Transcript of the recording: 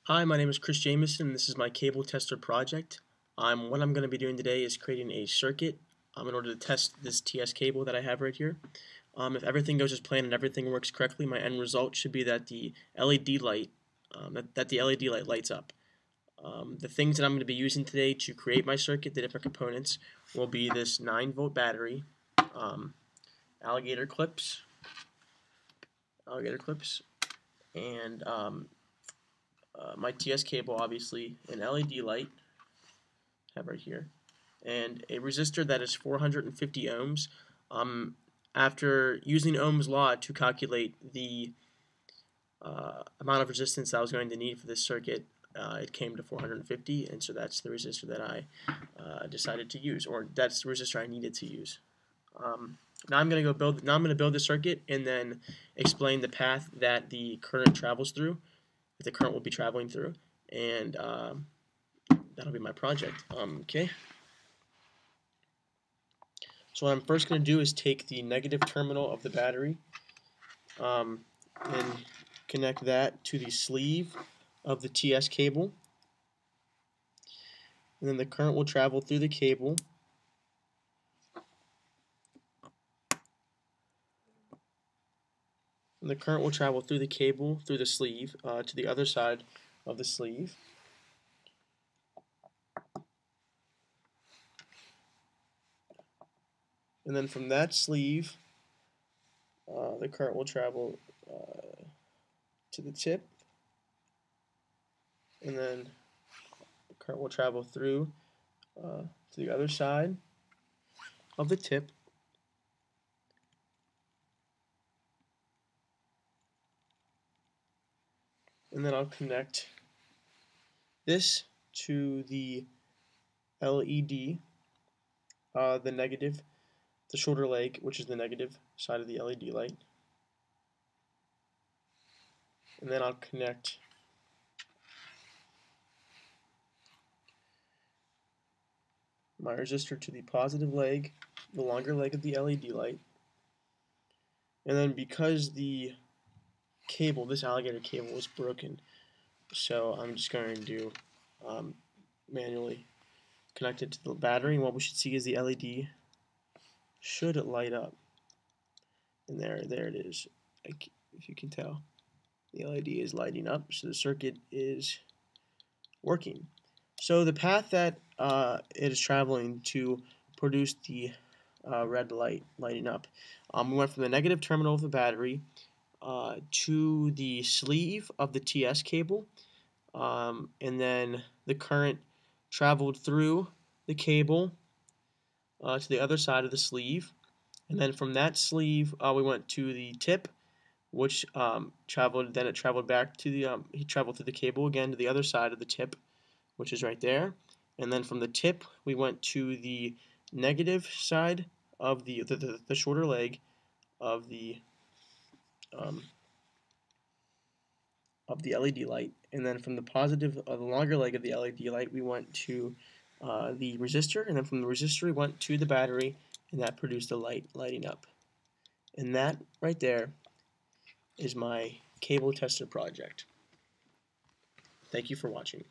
Hi, my name is Chris Jamison, and this is my cable tester project. What I'm going to be doing today is creating a circuit in order to test this TS cable that I have right here. If everything goes as planned and everything works correctly, my end result should be that the LED light lights up. The things that I'm going to be using today to create my circuit, the different components, will be this 9-volt battery, um, alligator clips, and my TS cable, obviously, an LED light, I have right here, and a resistor that is 450 ohms. After using Ohm's law to calculate the amount of resistance I was going to need for this circuit, it came to 450, and so that's the resistor that I decided to use, or that's the resistor I needed to use. Now I'm going to build the circuit and then explain the path that the current travels through, that the current will be traveling through, and that'll be my project. Okay. So what I'm first going to do is take the negative terminal of the battery and connect that to the sleeve of the TS cable. And then the current will travel through the cable. And the current will travel through the cable, through the sleeve, to the other side of the sleeve. And then from that sleeve, the current will travel to the tip. And then the current will travel through to the other side of the tip. And then I'll connect this to the LED, the shorter leg, which is the negative side of the LED light. And then I'll connect my resistor to the positive leg, the longer leg of the LED light. And then because the cable, this alligator cable, was broken, so I'm just going to manually connect it to the battery. And what we should see is the LED should light up. And there it is. If you can tell, the LED is lighting up, so the circuit is working. So the path that it is traveling to produce the red light lighting up, we went from the negative terminal of the battery to the sleeve of the TS cable, and then the current traveled through the cable to the other side of the sleeve, and then from that sleeve we went to the tip, which traveled back to the he traveled through the cable again to the other side of the tip, which is right there. And then from the tip, we went to the negative side of the shorter leg of the LED light. And then from the the longer leg of the LED light, we went to the resistor. And then from the resistor, we went to the battery, and that produced the light lighting up. And that right there is my cable tester project. Thank you for watching.